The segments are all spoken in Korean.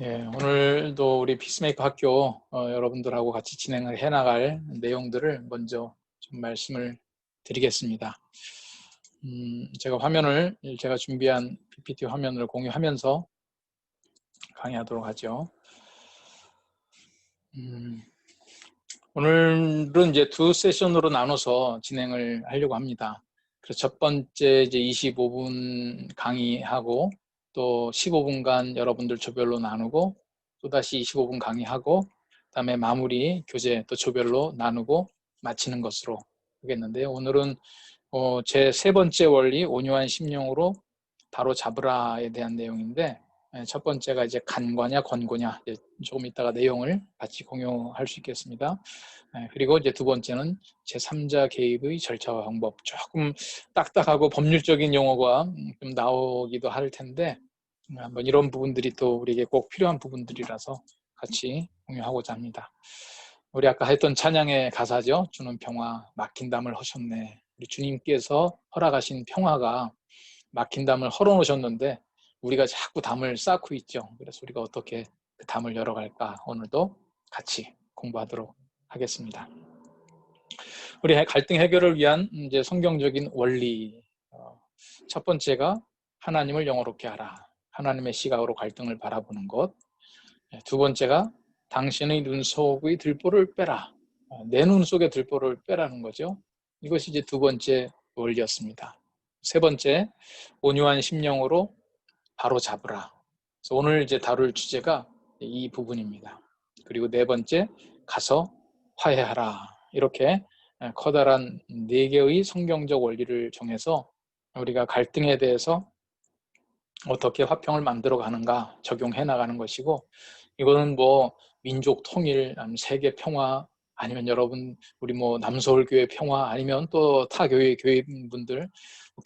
예, 오늘도 우리 피스메이커 학교 여러분들하고 같이 진행을 해나갈 내용들을 먼저 좀 말씀을 드리겠습니다. 제가 준비한 PPT 화면을 공유하면서 강의하도록 하죠. 오늘은 이제 두 세션으로 나눠서 진행을 하려고 합니다. 그래서 첫 번째 이제 25분 강의하고 또 15분간 여러분들 조별로 나누고 또다시 25분 강의하고 그다음에 마무리 교재 또 조별로 나누고 마치는 것으로 하겠는데요. 오늘은 제 세 번째 원리 온유한 심령으로 바로 잡으라에 대한 내용인데 첫 번째가 이제 간과냐 권고냐 조금 이따가 내용을 같이 공유할 수 있겠습니다. 그리고 이제 두 번째는 제3자 개입의 절차와 방법. 조금 딱딱하고 법률적인 용어가 좀 나오기도 할 텐데 한번 이런 부분들이 또 우리에게 꼭 필요한 부분들이라서 같이 공유하고자 합니다. 우리 아까 했던 찬양의 가사죠. 주는 평화 막힌 담을 허셨네. 우리 주님께서 허락하신 평화가 막힌 담을 헐어놓으셨는데 우리가 자꾸 담을 쌓고 있죠. 그래서 우리가 어떻게 그 담을 열어갈까 오늘도 같이 공부하도록 하겠습니다. 우리 갈등 해결을 위한 이제 성경적인 원리. 첫 번째가 하나님을 영어롭게 하라. 하나님의 시각으로 갈등을 바라보는 것. 두 번째가 당신의 눈 속의 들보를 빼라. 내 눈 속의 들보를 빼라는 거죠. 이것이 이제 두 번째 원리였습니다. 세 번째, 온유한 심령으로 바로 잡으라. 그래서 오늘 이제 다룰 주제가 이 부분입니다. 그리고 네 번째, 가서 화해하라. 이렇게 커다란 네 개의 성경적 원리를 정해서 우리가 갈등에 대해서 어떻게 화평을 만들어 가는가 적용해 나가는 것이고, 이거는 뭐 민족 통일, 세계 평화, 아니면 여러분 우리 뭐 남서울 교회 평화, 아니면 또 타 교회 교회분들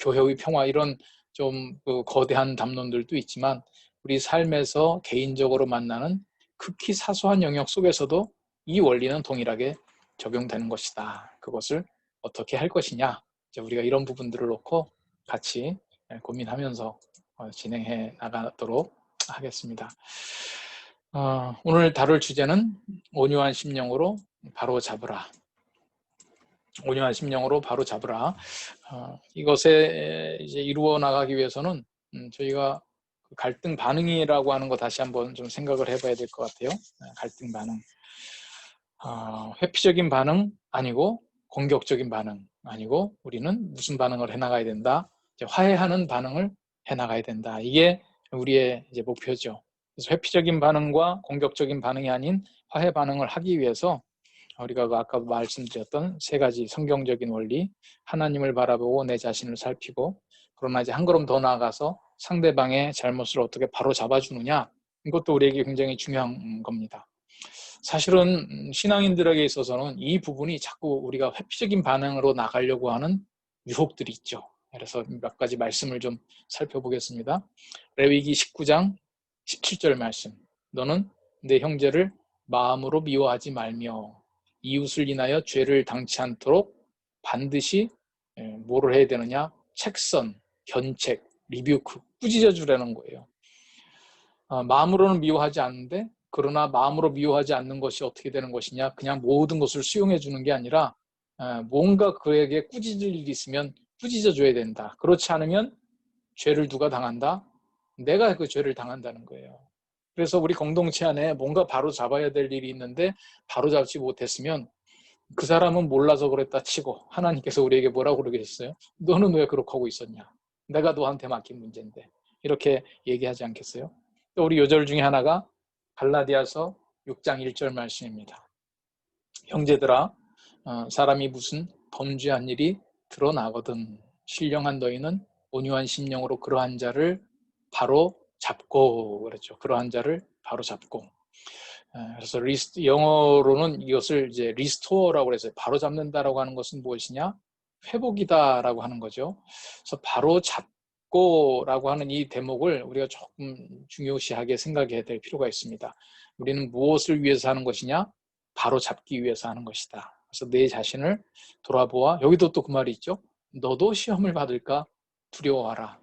교회의 평화, 이런 좀 거대한 담론들도 있지만 우리 삶에서 개인적으로 만나는 극히 사소한 영역 속에서도 이 원리는 동일하게 적용되는 것이다. 그것을 어떻게 할 것이냐, 이제 우리가 이런 부분들을 놓고 같이 고민하면서 진행해 나가도록 하겠습니다. 오늘 다룰 주제는 온유한 심령으로 바로 잡으라. 온유한 심령으로 바로 잡으라. 이것에 이제 이루어 나가기 위해서는 저희가 갈등 반응이라고 하는 거 다시 한번 좀 생각을 해봐야 될 것 같아요. 갈등 반응. 회피적인 반응 아니고 공격적인 반응 아니고 우리는 무슨 반응을 해나가야 된다. 이제 화해하는 반응을 해나가야 된다. 이게 우리의 이제 목표죠. 그래서 회피적인 반응과 공격적인 반응이 아닌 화해 반응을 하기 위해서 우리가 아까 말씀드렸던 세 가지 성경적인 원리, 하나님을 바라보고 내 자신을 살피고, 그러나 이제 한 걸음 더 나아가서 상대방의 잘못을 어떻게 바로 잡아주느냐, 이것도 우리에게 굉장히 중요한 겁니다. 사실은 신앙인들에게 있어서는 이 부분이 자꾸 우리가 회피적인 반응으로 나가려고 하는 유혹들이 있죠. 그래서 몇 가지 말씀을 좀 살펴보겠습니다. 레위기 19장 17절 말씀. 너는 내 형제를 마음으로 미워하지 말며 이웃을 인하여 죄를 당치 않도록 반드시 뭐를 해야 되느냐? 책선, 견책, 리뷰크, 꾸짖어 주라는 거예요. 마음으로는 미워하지 않는데, 그러나 마음으로 미워하지 않는 것이 어떻게 되는 것이냐? 그냥 모든 것을 수용해 주는 게 아니라 뭔가 그에게 꾸짖을 일이 있으면 꾸짖어 줘야 된다. 그렇지 않으면 죄를 누가 당한다? 내가 그 죄를 당한다는 거예요. 그래서 우리 공동체 안에 뭔가 바로 잡아야 될 일이 있는데 바로 잡지 못했으면 그 사람은 몰라서 그랬다 치고 하나님께서 우리에게 뭐라고 그러겠어요? 너는 왜 그렇게 하고 있었냐? 내가 너한테 맡긴 문제인데. 이렇게 얘기하지 않겠어요? 또 우리 요절 중에 하나가 갈라디아서 6장 1절 말씀입니다. 형제들아, 사람이 무슨 범죄한 일이 드러나거든 신령한 너희는 온유한 심령으로 그러한 자를 바로 잡고, 그렇죠. 그러한 자를 바로 잡고. 그래서 영어로는 이것을 이제 리스토어라고 해서 바로 잡는다라고 하는 것은 무엇이냐? 회복이다라고 하는 거죠. 그래서 바로 잡고라고 하는 이 대목을 우리가 조금 중요시하게 생각해야 될 필요가 있습니다. 우리는 무엇을 위해서 하는 것이냐? 바로 잡기 위해서 하는 것이다. 그래서 내 자신을 돌아보아, 여기도 또 그 말이 있죠. 너도 시험을 받을까 두려워하라.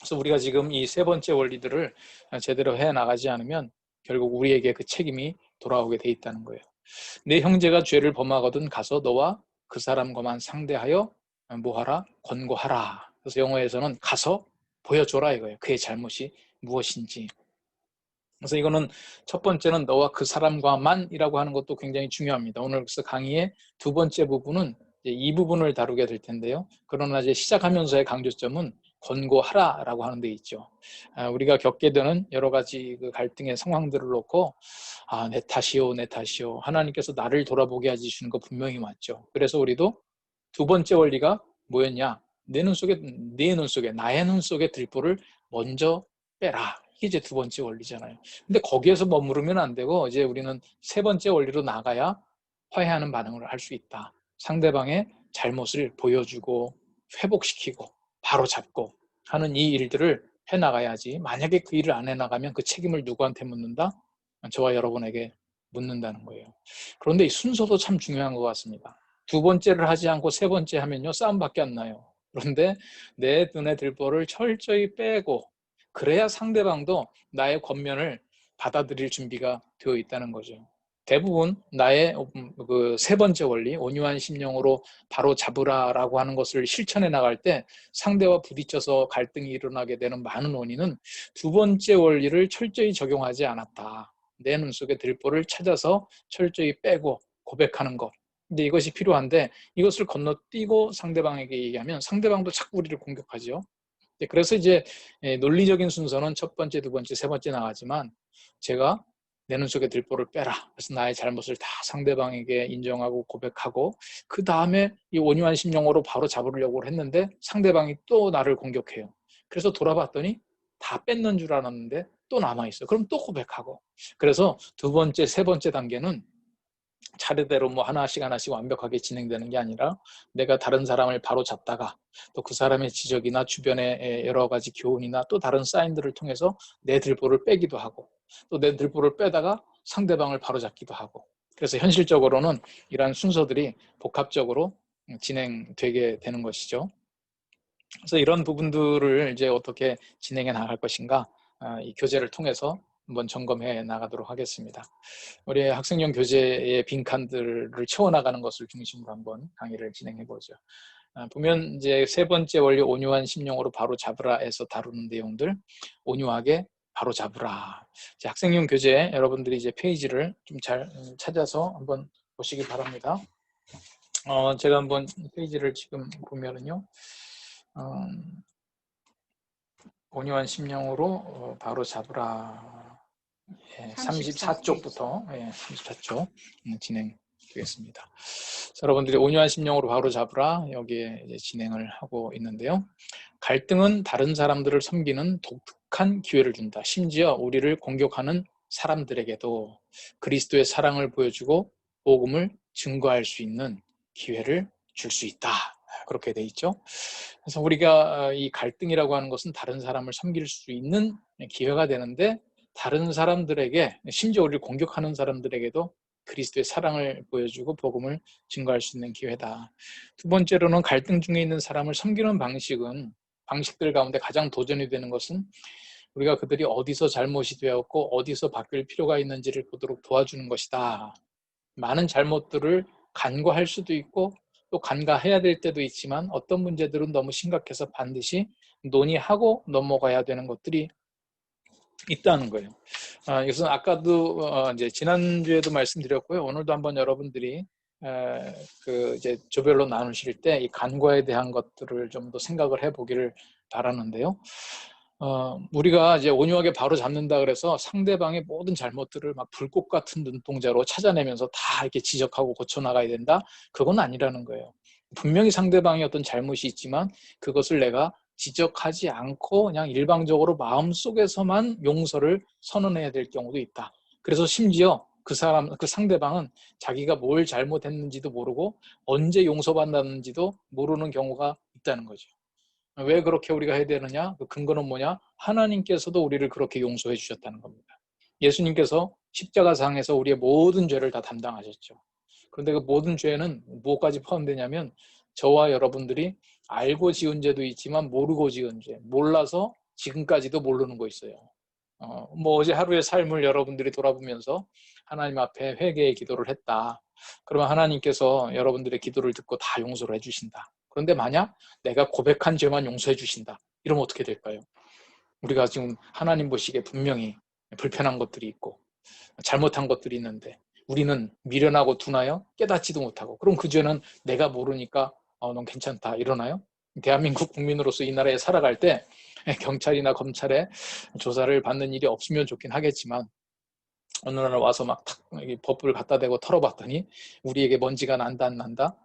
그래서 우리가 지금 이 세 번째 원리들을 제대로 해나가지 않으면 결국 우리에게 그 책임이 돌아오게 돼 있다는 거예요. 내 형제가 죄를 범하거든 가서 너와 그 사람과만 상대하여 뭐하라? 권고하라. 그래서 영어에서는 가서 보여줘라 이거예요. 그의 잘못이 무엇인지. 그래서 이거는 첫 번째는 너와 그 사람과만이라고 하는 것도 굉장히 중요합니다. 오늘 그래서 강의의 두 번째 부분은 이 부분을 다루게 될 텐데요. 그러나 이제 시작하면서의 강조점은 권고하라라고 하는 데 있죠. 우리가 겪게 되는 여러 가지 그 갈등의 상황들을 놓고 내 탓이요, 내 탓이요. 하나님께서 나를 돌아보게 해주시는 거 분명히 맞죠. 그래서 우리도 두 번째 원리가 뭐였냐? 내 눈 속에, 나의 눈 속에 들보를 먼저 빼라. 이게 이제 두 번째 원리잖아요. 근데 거기에서 머무르면 안 되고 이제 우리는 세 번째 원리로 나가야 화해하는 반응을 할 수 있다. 상대방의 잘못을 보여주고 회복시키고 바로 잡고 하는 이 일들을 해나가야지. 만약에 그 일을 안 해나가면 그 책임을 누구한테 묻는다? 저와 여러분에게 묻는다는 거예요. 그런데 이 순서도 참 중요한 것 같습니다. 두 번째를 하지 않고 세 번째 하면요 싸움밖에 안 나요. 그런데 내 눈에 들보를 철저히 빼고 그래야 상대방도 나의 권면을 받아들일 준비가 되어 있다는 거죠. 대부분 나의 그 세 번째 원리 온유한 심령으로 바로 잡으라라고 하는 것을 실천해 나갈 때 상대와 부딪혀서 갈등이 일어나게 되는 많은 원인은 두 번째 원리를 철저히 적용하지 않았다. 내 눈 속에 들보를 찾아서 철저히 빼고 고백하는 것. 근데 이것이 필요한데 이것을 건너뛰고 상대방에게 얘기하면 상대방도 자꾸 우리를 공격하죠. 그래서 이제 논리적인 순서는 첫 번째, 두 번째, 세 번째 나가지만 제가 내 눈 속에 들보를 빼라. 그래서 나의 잘못을 다 상대방에게 인정하고 고백하고 그 다음에 이 온유한 심령으로 바로 잡으려고 했는데 상대방이 또 나를 공격해요. 그래서 돌아봤더니 다 뺏는 줄 알았는데 또 남아있어요. 그럼 또 고백하고. 그래서 두 번째, 세 번째 단계는 차례대로 뭐 하나씩 완벽하게 진행되는 게 아니라 내가 다른 사람을 바로 잡다가 또 그 사람의 지적이나 주변의 여러 가지 교훈이나 또 다른 사인들을 통해서 내 들보를 빼기도 하고 또 내 들보를 빼다가 상대방을 바로 잡기도 하고 그래서 현실적으로는 이러한 순서들이 복합적으로 진행되게 되는 것이죠. 그래서 이런 부분들을 이제 어떻게 진행해 나갈 것인가 이 교재를 통해서 한번 점검해 나가도록 하겠습니다. 우리 학생용 교재의 빈칸들을 채워나가는 것을 중심으로 한번 강의를 진행해 보죠. 보면 이제 세 번째 원리 온유한 심령으로 바로 잡으라에서 다루는 내용들 온유하게 바로 잡으라. 학생용 교재 여러분들이 이제 페이지를 좀 잘 찾아서 한번 보시기 바랍니다. 제가 한번 페이지를 지금 보면은요. 온유한 심령으로 바로 잡으라. 34쪽부터 34쪽 진행되겠습니다. 여러분들이 온유한 심령으로 바로 잡으라 여기에 이제 진행을 하고 있는데요. 갈등은 다른 사람들을 섬기는 독특한 기회를 준다. 심지어 우리를 공격하는 사람들에게도 그리스도의 사랑을 보여주고 복음을 증거할 수 있는 기회를 줄 수 있다. 그렇게 돼 있죠. 그래서 우리가 이 갈등이라고 하는 것은 다른 사람을 섬길 수 있는 기회가 되는데 다른 사람들에게 심지어 우리를 공격하는 사람들에게도 그리스도의 사랑을 보여주고 복음을 증거할 수 있는 기회다. 두 번째로는 갈등 중에 있는 사람을 섬기는 방식들 가운데 가장 도전이 되는 것은 우리가 그들이 어디서 잘못이 되었고 어디서 바뀔 필요가 있는지를 보도록 도와주는 것이다. 많은 잘못들을 간과할 수도 있고 또 간과해야 될 때도 있지만 어떤 문제들은 너무 심각해서 반드시 논의하고 넘어가야 되는 것들이 있다는 거예요. 이것은 아까도 이제 지난주에도 말씀드렸고요. 오늘도 한번 여러분들이 그 이제 조별로 나누실 때 이 간과에 대한 것들을 좀 더 생각을 해보기를 바라는데요. 우리가 이제 온유하게 바로 잡는다 그래서 상대방의 모든 잘못들을 막 불꽃 같은 눈동자로 찾아내면서 다 이렇게 지적하고 고쳐나가야 된다? 그건 아니라는 거예요. 분명히 상대방이 어떤 잘못이 있지만 그것을 내가 지적하지 않고 그냥 일방적으로 마음속에서만 용서를 선언해야 될 경우도 있다. 그래서 심지어 그 상대방은 자기가 뭘 잘못했는지도 모르고 언제 용서받았는지도 모르는 경우가 있다는 거죠. 왜 그렇게 우리가 해야 되느냐? 그 근거는 뭐냐? 하나님께서도 우리를 그렇게 용서해 주셨다는 겁니다. 예수님께서 십자가상에서 우리의 모든 죄를 다 담당하셨죠. 그런데 그 모든 죄는 무엇까지 포함되냐면 저와 여러분들이 알고 지은 죄도 있지만 모르고 지은 죄, 몰라서 지금까지도 모르는 거 있어요. 뭐 어제 하루의 삶을 여러분들이 돌아보면서 하나님 앞에 회개의 기도를 했다. 그러면 하나님께서 여러분들의 기도를 듣고 다 용서를 해주신다. 그런데 만약 내가 고백한 죄만 용서해 주신다. 이러면 어떻게 될까요? 우리가 지금 하나님 보시기에 분명히 불편한 것들이 있고 잘못한 것들이 있는데 우리는 미련하고 둔하여 깨닫지도 못하고, 그럼 그 죄는 내가 모르니까 넌 괜찮다 이러나요? 대한민국 국민으로서 이 나라에 살아갈 때 경찰이나 검찰에 조사를 받는 일이 없으면 좋긴 하겠지만, 어느 날 와서 막 법을 갖다 대고 털어봤더니 우리에게 먼지가 난다 안 난다?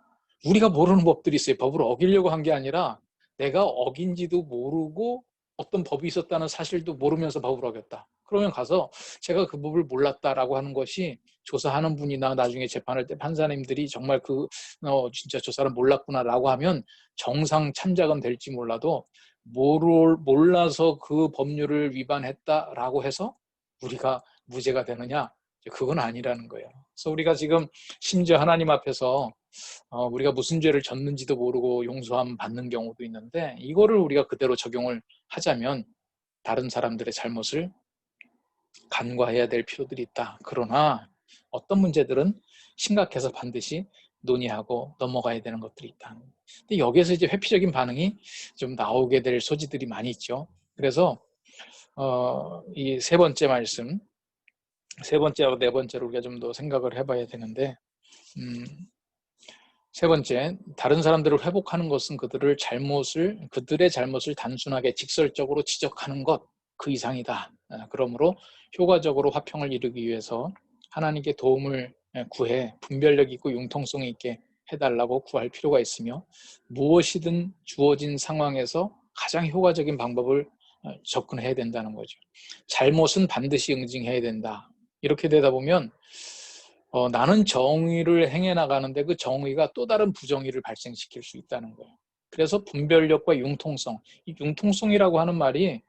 우리가 모르는 법들이 있어요. 법을 어기려고 한 게 아니라 내가 어긴지도 모르고 어떤 법이 있었다는 사실도 모르면서 법을 어겼다. 그러면 가서 제가 그 법을 몰랐다라고 하는 것이, 조사하는 분이나 나중에 재판할 때 판사님들이 정말 진짜 저 사람 몰랐구나라고 하면 정상 참작은 될지 몰라도, 몰라서 그 법률을 위반했다라고 해서 우리가 무죄가 되느냐? 그건 아니라는 거예요. 그래서 우리가 지금 심지어 하나님 앞에서 우리가 무슨 죄를 졌는지도 모르고 용서함 받는 경우도 있는데, 이거를 우리가 그대로 적용을 하자면 다른 사람들의 잘못을 간과해야 될 필요들이 있다. 그러나 어떤 문제들은 심각해서 반드시 논의하고 넘어가야 되는 것들이 있다. 근데 여기에서 이제 회피적인 반응이 좀 나오게 될 소지들이 많이 있죠. 그래서 이 세 번째 말씀, 세 번째하고 네 번째로 우리가 좀 더 생각을 해봐야 되는데, 세 번째, 다른 사람들을 회복하는 것은 그들의 잘못을 단순하게 직설적으로 지적하는 것, 그 이상이다. 그러므로 효과적으로 화평을 이루기 위해서 하나님께 도움을 구해 분별력 있고 융통성 있게 해달라고 구할 필요가 있으며, 무엇이든 주어진 상황에서 가장 효과적인 방법을 접근해야 된다는 거죠. 잘못은 반드시 응징해야 된다. 이렇게 되다 보면 나는 정의를 행해 나가는데 그 정의가 또 다른 부정의를 발생시킬 수 있다는 거예요. 그래서 분별력과 융통성, 이 융통성이라고 하는 말이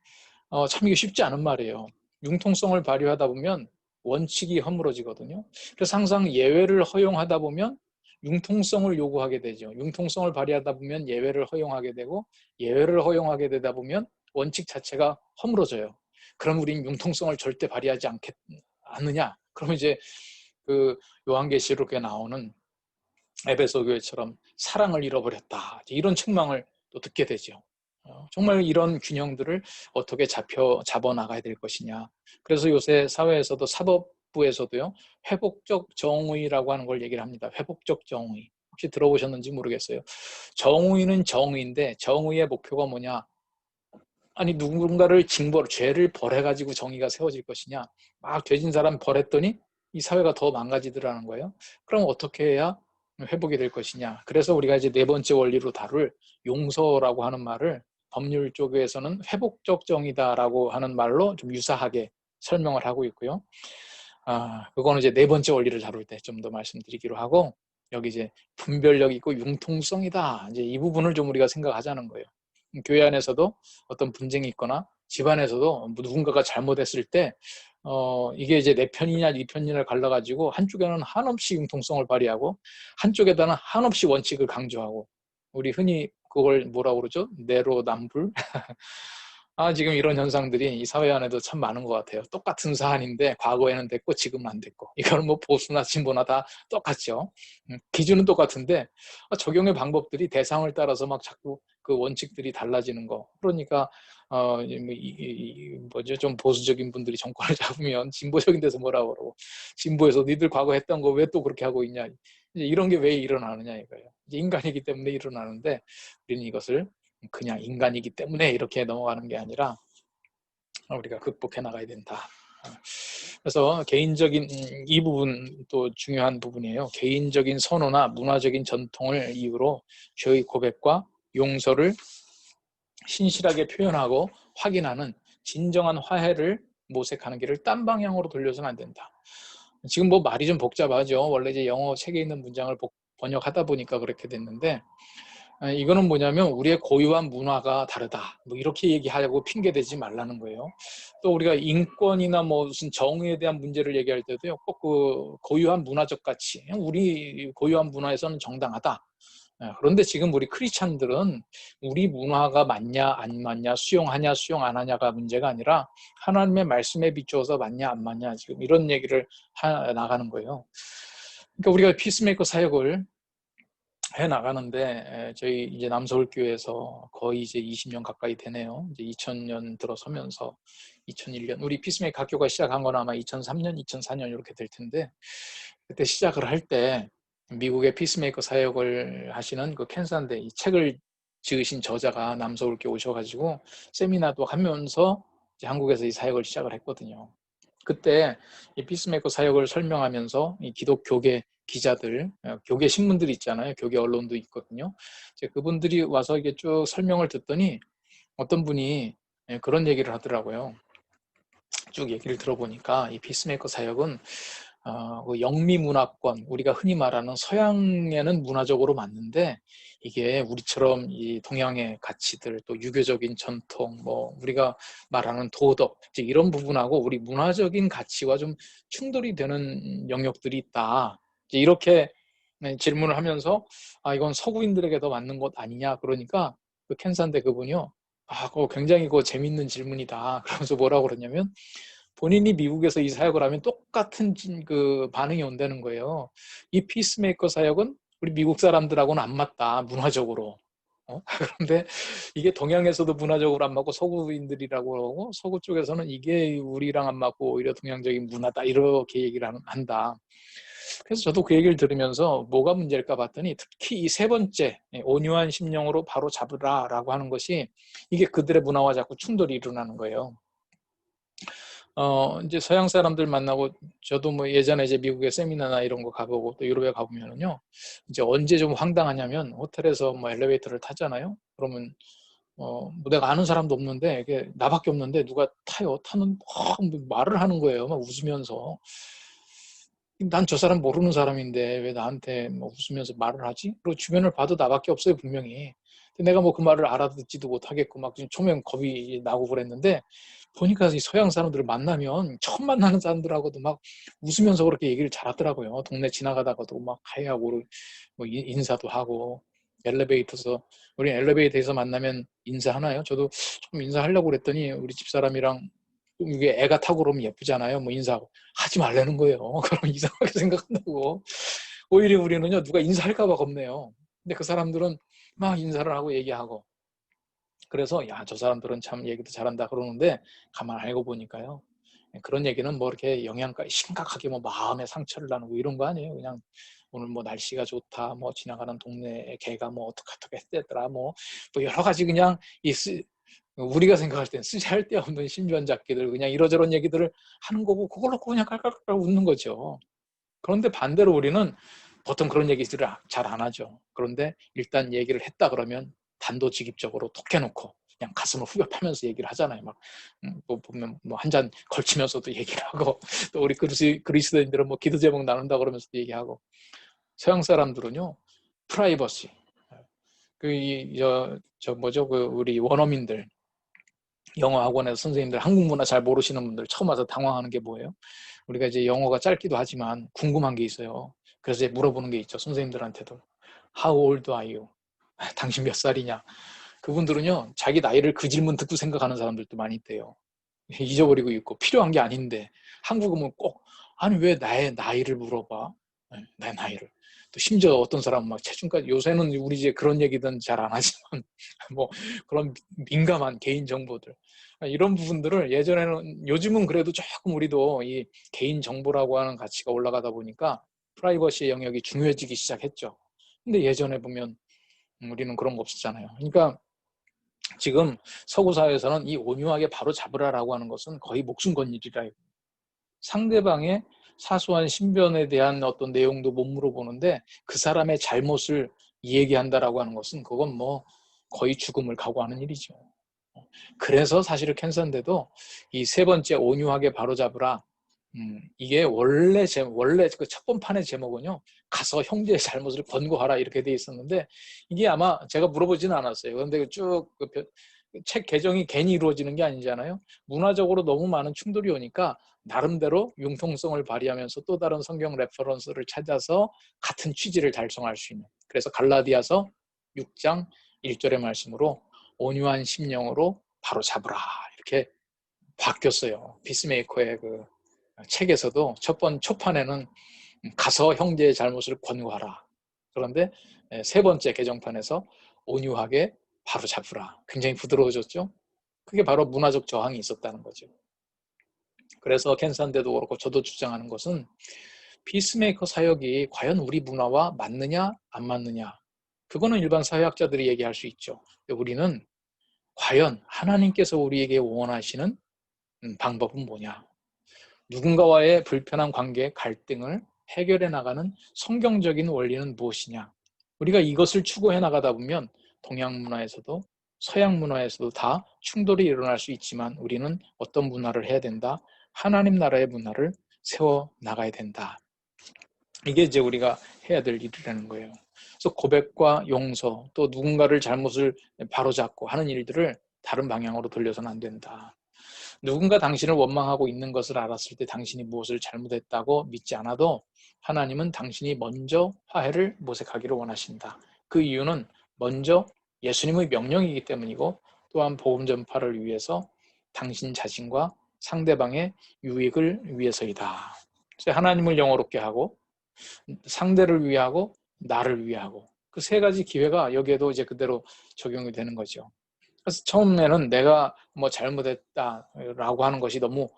참 이게 쉽지 않은 말이에요. 융통성을 발휘하다 보면 원칙이 허물어지거든요. 그래서 항상 예외를 허용하다 보면 융통성을 요구하게 되죠. 융통성을 발휘하다 보면 예외를 허용하게 되고, 예외를 허용하게 되다 보면 원칙 자체가 허물어져요. 그럼 우린 융통성을 절대 발휘하지 않느냐? 그러면 이제 그 요한계시록에 나오는 에베소 교회처럼 사랑을 잃어버렸다, 이런 책망을 또 듣게 되죠. 정말 이런 균형들을 어떻게 잡아 나가야 될 것이냐. 그래서 요새 사회에서도, 사법부에서도요, 회복적 정의라고 하는 걸 얘기를 합니다. 회복적 정의. 혹시 들어보셨는지 모르겠어요. 정의는 정의인데 정의의 목표가 뭐냐? 아니, 누군가를 죄를 벌해가지고 정의가 세워질 것이냐? 막 죄진 사람 벌했더니 이 사회가 더 망가지더라는 거예요. 그럼 어떻게 해야 회복이 될 것이냐? 그래서 우리가 이제 네 번째 원리로 다룰 용서라고 하는 말을 법률 쪽에서는 회복적 정의다라고 하는 말로 좀 유사하게 설명을 하고 있고요. 그거는 이제 네 번째 원리를 다룰 때 좀 더 말씀드리기로 하고, 여기 이제 분별력 있고 융통성이다, 이제 이 부분을 좀 우리가 생각하자는 거예요. 교회 안에서도 어떤 분쟁이 있거나 집안에서도 누군가가 잘못했을 때 이게 이제 내 편이냐 네 편이냐를 갈라가지고 한쪽에는 한없이 융통성을 발휘하고 한쪽에다는 한없이 원칙을 강조하고, 우리 흔히 그걸 뭐라고 그러죠? 내로남불. 지금 이런 현상들이 이 사회 안에도 참 많은 것 같아요. 똑같은 사안인데 과거에는 됐고 지금은 안 됐고, 이거는 뭐 보수나 진보나 다 똑같죠. 기준은 똑같은데 적용의 방법들이 대상을 따라서 막 자꾸 그 원칙들이 달라지는 거. 그러니까 뭐죠? 좀 보수적인 분들이 정권을 잡으면 진보적인 데서 뭐라고 그러고, 진보에서 니들 과거 했던 거 왜 또 그렇게 하고 있냐, 이제 이런 게 왜 일어나느냐 이거예요. 이제 인간이기 때문에 일어나는데, 우리는 이것을 그냥 인간이기 때문에 이렇게 넘어가는 게 아니라 우리가 극복해 나가야 된다. 그래서 개인적인 이 부분 또 중요한 부분이에요. 개인적인 선호나 문화적인 전통을 이유로 죄의 고백과 용서를 신실하게 표현하고 확인하는 진정한 화해를 모색하는 길을 딴 방향으로 돌려서는 안 된다. 지금 뭐 말이 좀 복잡하죠. 원래 이제 영어 책에 있는 문장을 번역하다 보니까 그렇게 됐는데, 이거는 뭐냐면 우리의 고유한 문화가 다르다, 뭐 이렇게 얘기하려고 핑계대지 말라는 거예요. 또 우리가 인권이나 뭐 무슨 정의에 대한 문제를 얘기할 때도요, 꼭 그 고유한 문화적 가치, 우리 고유한 문화에서는 정당하다, 그런데 지금 우리 크리스찬들은 우리 문화가 맞냐 안 맞냐, 수용하냐 수용 안 하냐가 문제가 아니라 하나님의 말씀에 비추어서 맞냐 안 맞냐, 지금 이런 얘기를 나가는 거예요. 그러니까 우리가 피스메이커 사역을 해 나가는데, 저희 이제 남서울교회에서 거의 이제 20년 가까이 되네요. 이제 2000년 들어서면서 2001년 우리 피스메이커 학교가 시작한 건 아마 2003년, 2004년 이렇게 될 텐데, 그때 시작을 할 때 미국의 피스메이커 사역을 하시는 그 켄산데 이 책을 지으신 저자가 남서울교회 오셔가지고 세미나도 하면서 이제 한국에서 이 사역을 시작을 했거든요. 그때 이 피스메이커 사역을 설명하면서 이 기독교계 기자들, 교계 신문들이 있잖아요. 교계 언론도 있거든요. 이제 그분들이 와서 이게 쭉 설명을 듣더니 어떤 분이 그런 얘기를 하더라고요. 쭉 얘기를 들어보니까 이 피스메이커 사역은 그 영미 문화권, 우리가 흔히 말하는 서양에는 문화적으로 맞는데, 이게 우리처럼 이 동양의 가치들, 또 유교적인 전통, 뭐 우리가 말하는 도덕, 이런 부분하고 우리 문화적인 가치와 좀 충돌이 되는 영역들이 있다. 이렇게 질문을 하면서, 이건 서구인들에게 더 맞는 것 아니냐. 그러니까 그 켄산대 그분이요, 그거 굉장히 재밌는 질문이다. 그러면서 뭐라고 그러냐면, 본인이 미국에서 이 사역을 하면 똑같은 그 반응이 온다는 거예요. 이 피스메이커 사역은 우리 미국 사람들하고는 안 맞다, 문화적으로. 그런데 이게 동양에서도 문화적으로 안 맞고 서구인들이라고 그러고, 서구 쪽에서는 이게 우리랑 안 맞고 오히려 동양적인 문화다, 이렇게 얘기를 한다. 그래서 저도 그 얘기를 들으면서 뭐가 문제일까 봤더니, 특히 이 세 번째, 온유한 심령으로 바로 잡으라라고 하는 것이, 이게 그들의 문화와 자꾸 충돌이 일어나는 거예요. 이제 서양 사람들 만나고, 저도 뭐 예전에 이제 미국에 세미나나 이런 거 가보고 또 유럽에 가보면은요, 이제 언제 좀 황당하냐면, 호텔에서 뭐 엘리베이터를 타잖아요. 그러면 뭐 내가 아는 사람도 없는데, 이게 나밖에 없는데 누가 타요. 타는 뭐 말을 하는 거예요. 막 웃으면서. 난 저 사람 모르는 사람인데 왜 나한테 뭐 웃으면서 말을 하지? 그리고 주변을 봐도 나밖에 없어요, 분명히. 근데 내가 뭐 그 말을 알아듣지도 못하겠고 막 처음엔 겁이 나고 그랬는데, 보니까 이 서양 사람들을 만나면 처음 만나는 사람들하고도 막 웃으면서 그렇게 얘기를 잘하더라고요. 동네 지나가다가도 막 하이하고 뭐 인사도 하고. 우리 엘리베이터에서 만나면 인사하나요? 저도 좀 인사하려고 그랬더니 우리 집사람이랑, 이게 애가 타고 그러면 예쁘잖아요. 뭐 인사하고 하지 말라는 거예요. 그러면 이상하게 생각한다고. 오히려 우리는요, 누가 인사할까 봐 겁내요. 근데 그 사람들은 막 인사를 하고 얘기하고. 그래서 야, 저 사람들은 참 얘기도 잘한다 그러는데, 가만 알고 보니까요, 그런 얘기는 뭐 이렇게 심각하게 뭐 마음에 상처를 나누고 이런 거 아니에요. 그냥 오늘 뭐 날씨가 좋다, 뭐 지나가는 동네에 개가 뭐 어떻게 했더라, 뭐 여러 가지 그냥 우리가 생각할 땐 쓰잘데없는 신변잡기들, 그냥 이러저런 얘기들을 하는 거고, 그걸 놓고 그냥 깔깔깔 웃는 거죠. 그런데 반대로 우리는 보통 그런 얘기들을 잘 안 하죠. 그런데 일단 얘기를 했다 그러면 단도직입적으로 톡 해놓고 그냥 가슴을 후벼 파면서 얘기를 하잖아요. 막 뭐 보면 뭐 한 잔 걸치면서도 얘기를 하고, 또 우리 그리스도인들은 뭐 기도 제목 나눈다 그러면서도 얘기하고. 서양 사람들은요, 프라이버시. 저 뭐죠, 그 우리 원어민들, 영어 학원에서 선생님들, 한국 문화 잘 모르시는 분들 처음 와서 당황하는 게 뭐예요? 우리가 이제 영어가 짧기도 하지만 궁금한 게 있어요. 그래서 이제 물어보는 게 있죠, 선생님들한테도. How old are you? 당신 몇 살이냐? 그분들은요, 자기 나이를 그 질문 듣고 생각하는 사람들도 많이 있대요. 잊어버리고 있고, 필요한 게 아닌데. 한국은 꼭, 아니 왜 나의 나이를 물어봐? 나의 나이를. 또 심지어 어떤 사람은 막 체중까지, 요새는 우리 이제 그런 얘기는 잘 안 하지만 뭐 그런 민감한 개인 정보들, 이런 부분들을 예전에는, 요즘은 그래도 조금 우리도 이 개인 정보라고 하는 가치가 올라가다 보니까 프라이버시의 영역이 중요해지기 시작했죠. 근데 예전에 보면 우리는 그런 거 없었잖아요. 그러니까 지금 서구 사회에서는 이 온유하게 바로 잡으라라고 하는 것은 거의 목숨 건 일이라. 상대방의 사소한 신변에 대한 어떤 내용도 못 물어보는데 그 사람의 잘못을 얘기한다라고 하는 것은, 그건 뭐 거의 죽음을 각오하는 일이죠. 그래서 사실은 캔서인데도 이 세 번째 온유하게 바로잡으라, 이게 원래 그 첫 번판의 제목은요, 가서 형제의 잘못을 권고하라, 이렇게 돼 있었는데, 이게 아마 제가 물어보지는 않았어요. 그런데 쭉 책 개정이 괜히 이루어지는 게 아니잖아요. 문화적으로 너무 많은 충돌이 오니까 나름대로 융통성을 발휘하면서 또 다른 성경 레퍼런스를 찾아서 같은 취지를 달성할 수 있는, 그래서 갈라디아서 6장 1절의 말씀으로 온유한 심령으로 바로 잡으라 이렇게 바뀌었어요. 피스메이커의 그 책에서도 초판에는 가서 형제의 잘못을 권고하라. 그런데 세 번째 개정판에서 온유하게 바로 잡으라. 굉장히 부드러워졌죠. 그게 바로 문화적 저항이 있었다는 거죠. 그래서 켄산대도 그렇고 저도 주장하는 것은 피스메이커 사역이 과연 우리 문화와 맞느냐 안 맞느냐, 그거는 일반 사회학자들이 얘기할 수 있죠. 근데 우리는 과연 하나님께서 우리에게 원하시는 방법은 뭐냐, 누군가와의 불편한 관계, 갈등을 해결해 나가는 성경적인 원리는 무엇이냐, 우리가 이것을 추구해 나가다 보면 동양 문화에서도 서양 문화에서도 다 충돌이 일어날 수 있지만 우리는 어떤 문화를 해야 된다? 하나님 나라의 문화를 세워 나가야 된다. 이게 이제 우리가 해야 될 일이라는 거예요. 그래서 고백과 용서, 또 누군가를 잘못을 바로잡고 하는 일들을 다른 방향으로 돌려서는 안 된다. 누군가 당신을 원망하고 있는 것을 알았을 때 당신이 무엇을 잘못했다고 믿지 않아도 하나님은 당신이 먼저 화해를 모색하기를 원하신다. 그 이유는 먼저 예수님의 명령이기 때문이고, 또한 복음 전파를 위해서 당신 자신과 상대방의 유익을 위해서이다. 그래서 하나님을 영화롭게 하고, 상대를 위하고, 나를 위하고, 그 세 가지 기회가 여기에도 이제 그대로 적용이 되는 거죠. 그래서 처음에는 내가 뭐 잘못했다라고 하는 것이 너무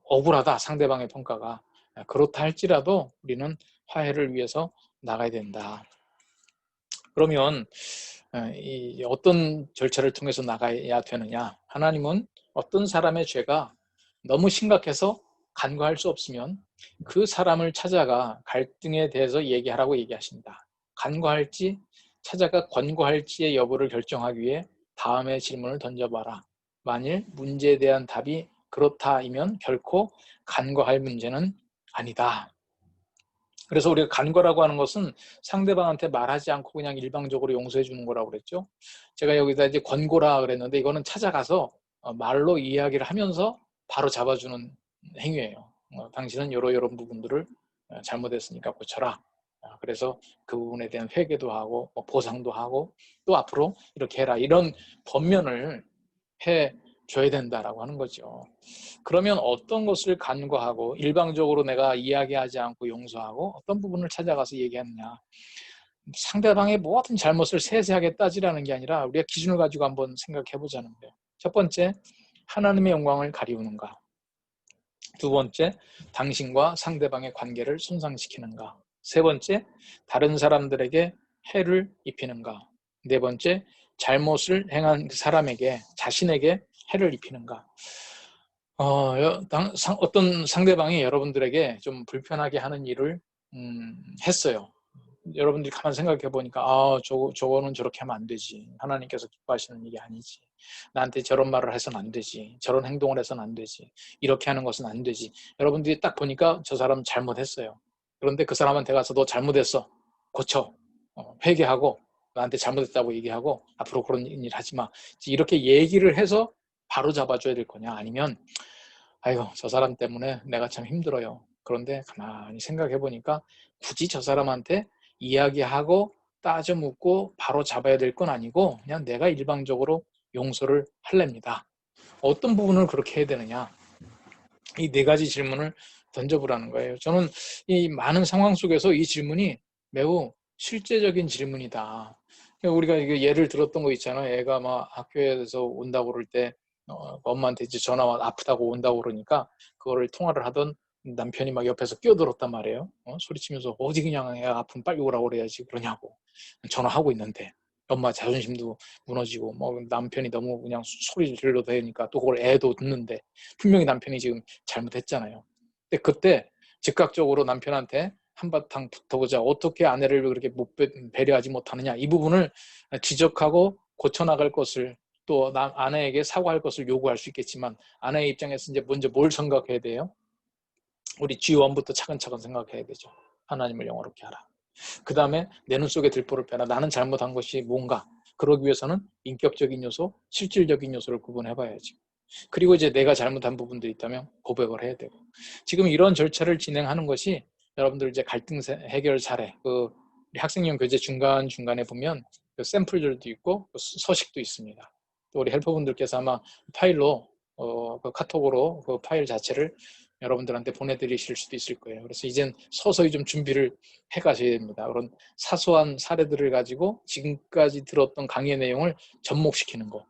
억울하다, 상대방의 평가가. 그렇다 할지라도 우리는 화해를 위해서 나가야 된다. 그러면 어떤 절차를 통해서 나가야 되느냐? 하나님은 어떤 사람의 죄가 너무 심각해서 간과할 수 없으면 그 사람을 찾아가 갈등에 대해서 얘기하라고 얘기하신다. 간과할지 찾아가 권고할지의 여부를 결정하기 위해 다음의 질문을 던져봐라. 만일 문제에 대한 답이 그렇다이면 결코 간과할 문제는 아니다. 그래서 우리가 간과라고 하는 것은 상대방한테 말하지 않고 그냥 일방적으로 용서해 주는 거라고 그랬죠. 제가 여기다 이제 권고라 그랬는데 이거는 찾아가서 말로 이야기를 하면서 바로 잡아주는 행위예요. 당신은 이런 부분들을 잘못했으니까 고쳐라. 그래서 그 부분에 대한 회개도 하고 보상도 하고 또 앞으로 이렇게 해라, 이런 권면을 해 줘야 된다라고 하는 거죠. 그러면 어떤 것을 간과하고 일방적으로 내가 이야기하지 않고 용서하고 어떤 부분을 찾아가서 얘기하느냐, 상대방의 모든 잘못을 세세하게 따지라는 게 아니라 우리가 기준을 가지고 한번 생각해 보자는 거예요. 첫 번째, 하나님의 영광을 가리우는가. 두 번째, 당신과 상대방의 관계를 손상시키는가. 세 번째, 다른 사람들에게 해를 입히는가. 네 번째, 잘못을 행한 사람에게, 자신에게 해를 입히는가. 어떤 상대방이 여러분들에게 좀 불편하게 하는 일을 했어요. 여러분들이 가만 생각해 보니까 저거는 저렇게 하면 안 되지. 하나님께서 기뻐하시는 일이 아니지. 나한테 저런 말을 해서는 안 되지. 저런 행동을 해서는 안 되지. 이렇게 하는 것은 안 되지. 여러분들이 딱 보니까 저 사람 잘못했어요. 그런데 그 사람한테 가서 너 잘못했어. 고쳐. 회개하고 나한테 잘못했다고 얘기하고 앞으로 그런 일 하지 마. 이렇게 얘기를 해서 바로 잡아줘야 될 거냐, 아니면 아이고 저 사람 때문에 내가 참 힘들어요. 그런데 가만히 생각해 보니까 굳이 저 사람한테 이야기하고 따져 묻고 바로 잡아야 될 건 아니고 그냥 내가 일방적으로 용서를 할랍니다. 어떤 부분을 그렇게 해야 되느냐, 이 네 가지 질문을 던져보라는 거예요. 저는 이 많은 상황 속에서 이 질문이 매우 실제적인 질문이다. 우리가 예를 들었던 거 있잖아요. 애가 막 학교에서 온다고 그럴 때 엄마한테 이제 전화 와 아프다고 온다고 그러니까 그거를 통화를 하던 남편이 막 옆에서 끼어들었단 말이에요. 소리치면서 어디 그냥 애 아프면 빨리 오라고 그래야지 그러냐고. 전화하고 있는데 엄마 자존심도 무너지고 뭐 남편이 너무 그냥 소리를 질러대니까 또 그걸 애도 듣는데 분명히 남편이 지금 잘못했잖아요. 근데 그때 즉각적으로 남편한테 한바탕 붙어보자. 어떻게 아내를 그렇게 못 배려하지 못하느냐. 이 부분을 지적하고 고쳐나갈 것을, 또 아내에게 사과할 것을 요구할 수 있겠지만 아내의 입장에서 이제 먼저 뭘 생각해야 돼요? 우리 G1부터 차근차근 생각해야 되죠. 하나님을 영화롭게 하라. 그 다음에 내 눈 속에 들보를 빼라. 나는 잘못한 것이 뭔가. 그러기 위해서는 인격적인 요소, 실질적인 요소를 구분해봐야지. 그리고 이제 내가 잘못한 부분들이 있다면 고백을 해야 되고. 지금 이런 절차를 진행하는 것이 여러분들 이제 갈등 해결 사례, 우리 학생용 교재 중간중간에 보면 그 샘플들도 있고 서식도 있습니다. 또 우리 헬퍼분들께서 아마 파일로 그 카톡으로 그 파일 자체를 여러분들한테 보내드리실 수도 있을 거예요. 그래서 이젠 서서히 좀 준비를 해 가셔야 됩니다. 그런 사소한 사례들을 가지고 지금까지 들었던 강의 내용을 접목시키는 거.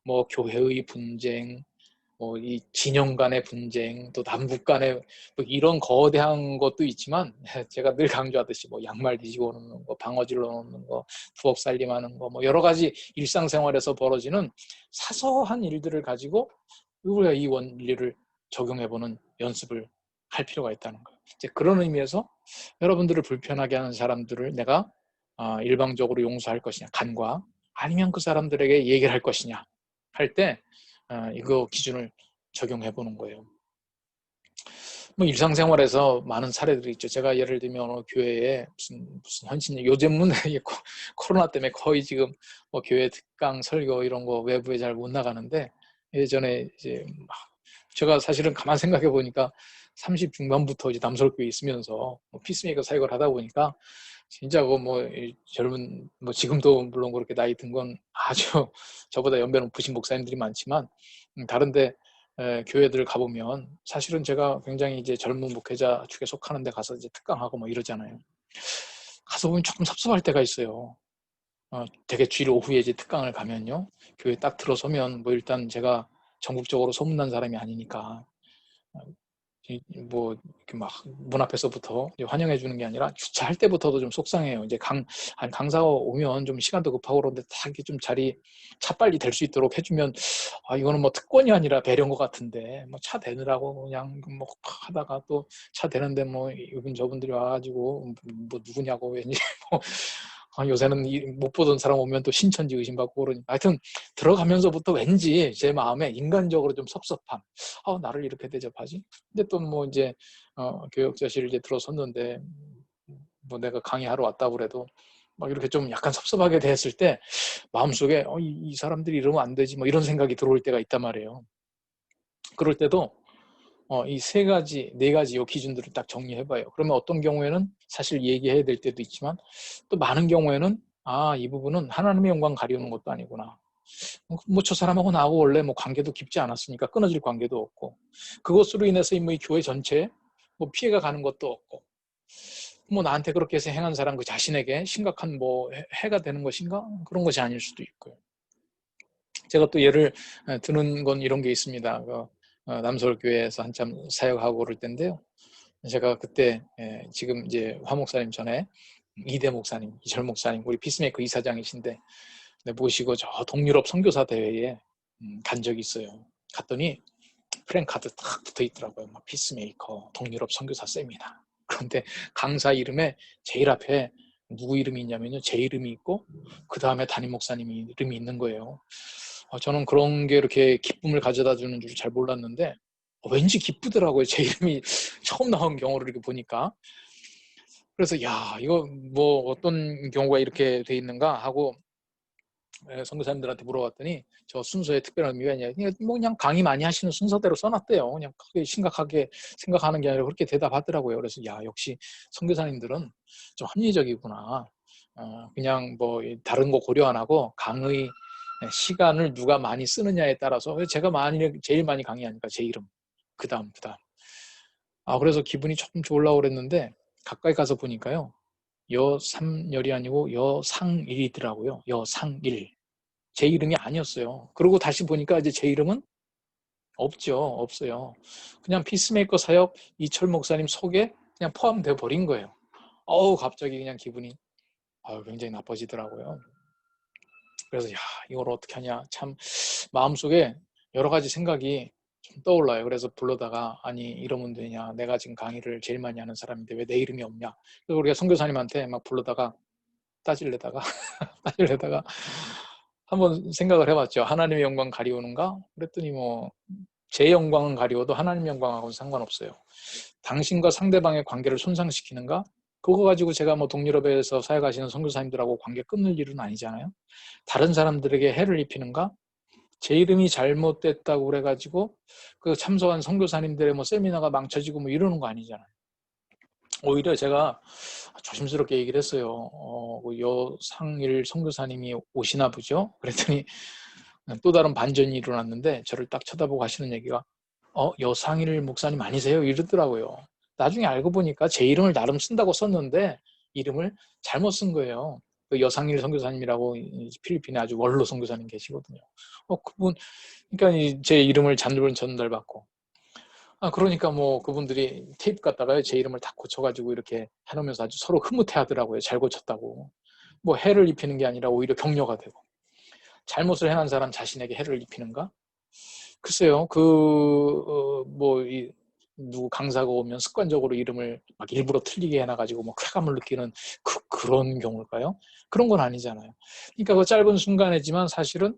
뭐 교회의 분쟁, 뭐 이 진영 간의 분쟁, 또 남북 간의 뭐 이런 거대한 것도 있지만 제가 늘 강조하듯이 뭐 양말 뒤지고 오는 거, 방어질러 놓는 거, 부엌 살림하는 거, 뭐 여러 가지 일상생활에서 벌어지는 사소한 일들을 가지고 우리가 이 원리를 적용해보는 연습을 할 필요가 있다는 거예요. 이제 그런 의미에서 여러분들을 불편하게 하는 사람들을 내가 일방적으로 용서할 것이냐, 간과 아니면 그 사람들에게 얘기를 할 것이냐 할 때 이거 기준을 적용해 보는 거예요. 뭐 일상생활에서 많은 사례들이 있죠. 제가 예를 들면 어느 교회에 무슨 헌신, 요즘은 코로나 때문에 거의 지금 뭐 교회 특강 설교 이런 거 외부에 잘 못 나가는데, 예전에 이제 막 제가 사실은 가만 생각해 보니까 30 중반부터 이제 남설교에 있으면서 뭐 피스메이커 사역을 하다 보니까 진짜 뭐 젊은, 뭐 지금도 물론 그렇게 나이 든 건 아주 저보다 연배 높으신 목사님들이 많지만 다른데 교회들 가보면 사실은 제가 굉장히 이제 젊은 목회자 축에 속하는 데 가서 이제 특강하고 뭐 이러잖아요. 가서 보면 조금 섭섭할 때가 있어요. 되게 주일 오후에 이제 특강을 가면요, 교회 딱 들어서면 뭐 일단 제가 전국적으로 소문난 사람이 아니니까 뭐 이렇게 막 문 앞에서부터 환영해 주는 게 아니라 주차할 때부터도 좀 속상해요. 이제 강사가 오면 좀 시간도 급하고 그런데 다 이렇게 좀 자리 차 빨리 될 수 있도록 해주면 이거는 뭐 특권이 아니라 배려인 것 같은데 뭐 차 대느라고 그냥 뭐 하다가 또 차 대는데 뭐 이분 저분들이 와가지고 뭐 누구냐고 왠지 뭐 요새는 못 보던 사람 오면 또 신천지 의심받고 그러니까 하여튼 들어가면서부터 왠지 제 마음에 인간적으로 좀 섭섭함. 나를 이렇게 대접하지? 근데 또 뭐 이제 교역자실을 이제 들어섰는데 뭐 내가 강의하러 왔다고 그래도 막 이렇게 좀 약간 섭섭하게 대했을 때 마음속에 이 사람들이 이러면 안 되지 뭐 이런 생각이 들어올 때가 있단 말이에요. 그럴 때도 이 세 가지, 네 가지 요 기준들을 딱 정리해봐요. 그러면 어떤 경우에는 사실 얘기해야 될 때도 있지만 또 많은 경우에는 이 부분은 하나님의 영광 가리우는 것도 아니구나. 뭐 저 사람하고 나하고 원래 뭐 관계도 깊지 않았으니까 끊어질 관계도 없고 그것으로 인해서 이 교회 전체에 뭐 피해가 가는 것도 없고 뭐 나한테 그렇게 해서 행한 사람 그 자신에게 심각한 뭐 해가 되는 것인가? 그런 것이 아닐 수도 있고요. 제가 또 예를 드는 건 이런 게 있습니다. 남서울교회에서 한참 사역하고 그럴 때인데요. 제가 그때 지금 이제 화 목사님 전에 이대 목사님, 이철 목사님, 우리 피스메이커 이사장이신데 모시고 저 동유럽 선교사 대회에 간 적이 있어요. 갔더니 프랭카드 딱 붙어 있더라고요. 막 피스메이커 동유럽 선교사 세미나. 그런데 강사 이름에 제일 앞에 누구 이름이 있냐면요, 제 이름이 있고 그 다음에 담임 목사님 이름이 있는 거예요. 저는 그런 게 이렇게 기쁨을 가져다 주는 줄 잘 몰랐는데 왠지 기쁘더라고요. 제 이름이 처음 나온 경우를 이렇게 보니까. 그래서 야, 이거 뭐 어떤 경우가 이렇게 돼 있는가 하고 선교사님들한테 물어봤더니 저 순서에 특별한 의미가 있냐, 뭐 그냥 강의 많이 하시는 순서대로 써놨대요. 그냥 크게 심각하게 생각하는 게 아니라 그렇게 대답하더라고요. 그래서 야, 역시 선교사님들은 좀 합리적이구나. 그냥 뭐 다른 거 고려 안 하고 강의 시간을 누가 많이 쓰느냐에 따라서 제가 제일 많이 강의하니까 제 이름 그다음 그래서 기분이 조금 좋으려고 그랬는데 가까이 가서 보니까요, 여삼열이 아니고 여상일이더라고요. 여상일. 제 이름이 아니었어요. 그러고 다시 보니까 이제 제 이름은 없어요. 그냥 피스메이커 사역 이철 목사님 속에 그냥 포함되어 버린 거예요. 갑자기 그냥 기분이 굉장히 나빠지더라고요. 그래서 이걸 어떻게 하냐, 참 마음속에 여러 가지 생각이 좀 떠올라요. 그래서 불러다가 아니 이러면 되냐, 내가 지금 강의를 제일 많이 하는 사람인데 왜 내 이름이 없냐. 그래서 우리가 선교사님한테 막 불러다가 따질래다가 한번 생각을 해봤죠. 하나님의 영광 가리우는가? 그랬더니 뭐 제 영광은 가리워도 하나님 영광하고는 상관없어요. 당신과 상대방의 관계를 손상시키는가? 그거 가지고 제가 뭐 동유럽에서 사역하시는 선교사님들하고 관계 끊을 일은 아니잖아요. 다른 사람들에게 해를 입히는가? 제 이름이 잘못됐다고 그래가지고 그 참석한 선교사님들의 뭐 세미나가 망쳐지고 뭐 이러는 거 아니잖아요. 오히려 제가 조심스럽게 얘기를 했어요. 그 여상일 선교사님이 오시나 보죠? 그랬더니 또 다른 반전이 일어났는데 저를 딱 쳐다보고 하시는 얘기가 여상일 목사님 아니세요? 이러더라고요. 나중에 알고 보니까 제 이름을 나름 쓴다고 썼는데 이름을 잘못 쓴 거예요. 그 여상일 선교사님이라고 필리핀에 아주 원로 선교사님 계시거든요. 그분, 그러니까 제 이름을 전달받고. 그러니까 뭐 그분들이 테이프 갖다가 제 이름을 다 고쳐가지고 이렇게 해놓으면서 아주 서로 흐뭇해 하더라고요. 잘 고쳤다고. 뭐 해를 입히는 게 아니라 오히려 격려가 되고. 잘못을 행한 사람 자신에게 해를 입히는가? 글쎄요, 누구 강사가 오면 습관적으로 이름을 막 일부러 틀리게 해놔가지고 뭐 쾌감을 느끼는 그런 경우일까요? 그런 건 아니잖아요. 그러니까 그 짧은 순간이지만 사실은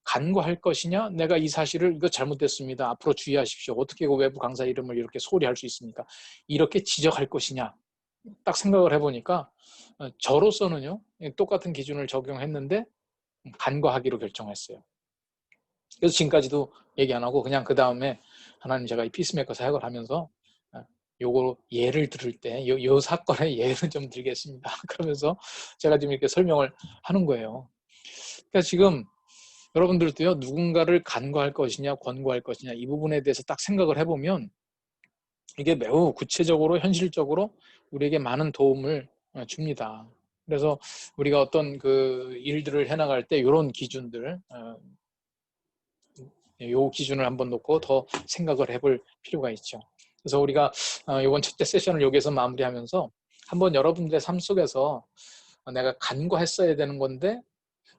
간과할 것이냐? 내가 이 사실을 이거 잘못됐습니다. 앞으로 주의하십시오. 어떻게 그 외부 강사 이름을 이렇게 소리할 수 있습니까? 이렇게 지적할 것이냐? 딱 생각을 해보니까 저로서는요, 똑같은 기준을 적용했는데 간과하기로 결정했어요. 그래서 지금까지도 얘기 안 하고 그냥 그 다음에 하나님 제가 이 피스메이커 사역을 하면서 요거 예를 들을 때 요 사건의 예를 좀 들겠습니다. 그러면서 제가 지금 이렇게 설명을 하는 거예요. 그러니까 지금 여러분들도요, 누군가를 간과할 것이냐 권고할 것이냐 이 부분에 대해서 딱 생각을 해보면 이게 매우 구체적으로 현실적으로 우리에게 많은 도움을 줍니다. 그래서 우리가 어떤 그 일들을 해나갈 때 이런 기준들 요 기준을 한번 놓고 더 생각을 해볼 필요가 있죠. 그래서 우리가 이번 첫째 세션을 여기서 마무리하면서 한번 여러분들의 삶 속에서 내가 간과했어야 되는 건데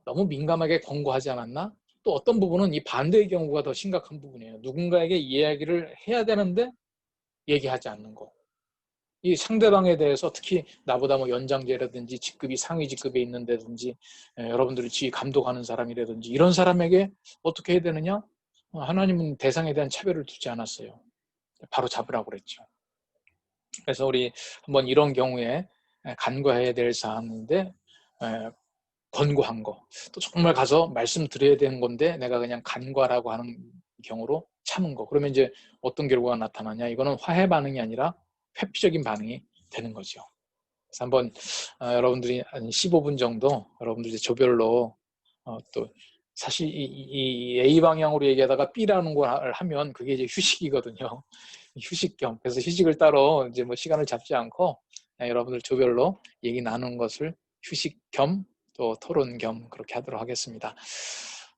너무 민감하게 권고하지 않았나? 또 어떤 부분은 이 반대의 경우가 더 심각한 부분이에요. 누군가에게 이야기를 해야 되는데 얘기하지 않는 거. 이 상대방에 대해서 특히 나보다 뭐 연장제라든지 직급이 상위 직급에 있는 데든지 여러분들이 지휘 감독하는 사람이라든지 이런 사람에게 어떻게 해야 되느냐? 하나님은 대상에 대한 차별을 두지 않았어요. 바로 잡으라고 그랬죠. 그래서 우리 한번 이런 경우에 간과해야 될 사항인데 권고한 거. 또 정말 가서 말씀드려야 되는 건데 내가 그냥 간과라고 하는 경우로 참은 거. 그러면 이제 어떤 결과가 나타나냐? 이거는 화해 반응이 아니라 회피적인 반응이 되는 거죠. 그래서 한번 여러분들이 한 15분 정도 여러분들이 조별로 또 사실 이 A 방향으로 얘기하다가 B라는 걸 하면 그게 이제 휴식이거든요. 휴식 겸. 그래서 휴식을 따로 이제 뭐 시간을 잡지 않고 여러분들 조별로 얘기 나누는 것을 휴식 겸 또 토론 겸 그렇게 하도록 하겠습니다.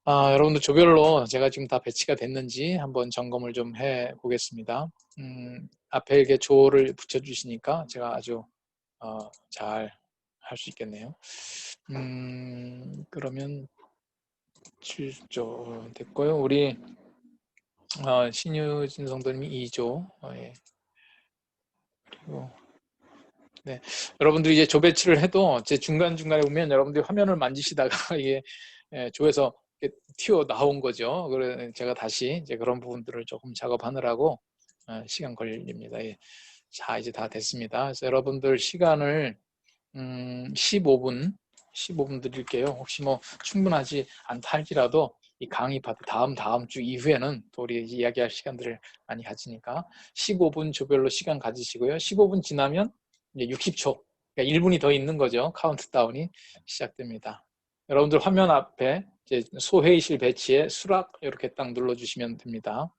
여러분들 조별로 제가 지금 다 배치가 됐는지 한번 점검을 좀 해 보겠습니다. 앞에 이렇게 조를 붙여주시니까 제가 아주 잘 할 수 있겠네요. 그러면 7조 됐고요. 우리 신유진 성도님이 2조. 예. 그리고 네, 여러분들이 이제 조 배치를 해도 제 중간중간에 보면 여러분들이 화면을 만지시다가 이게 조에서 튀어 나온 거죠. 그래 제가 다시 이제 그런 부분들을 조금 작업하느라고 시간 걸립니다. 예. 자, 이제 다 됐습니다. 그래서 여러분들 시간을 15분 드릴게요. 혹시 뭐 충분하지 않다 할지라도 이 강의 파트 다음 주 이후에는 또 우리 이야기할 시간들을 많이 가지니까 15분 조별로 시간 가지시고요. 15분 지나면 이제 60초, 그러니까 1분이 더 있는 거죠. 카운트다운이 시작됩니다. 여러분들 화면 앞에 이제 소회의실 배치에 수락 이렇게 딱 눌러주시면 됩니다.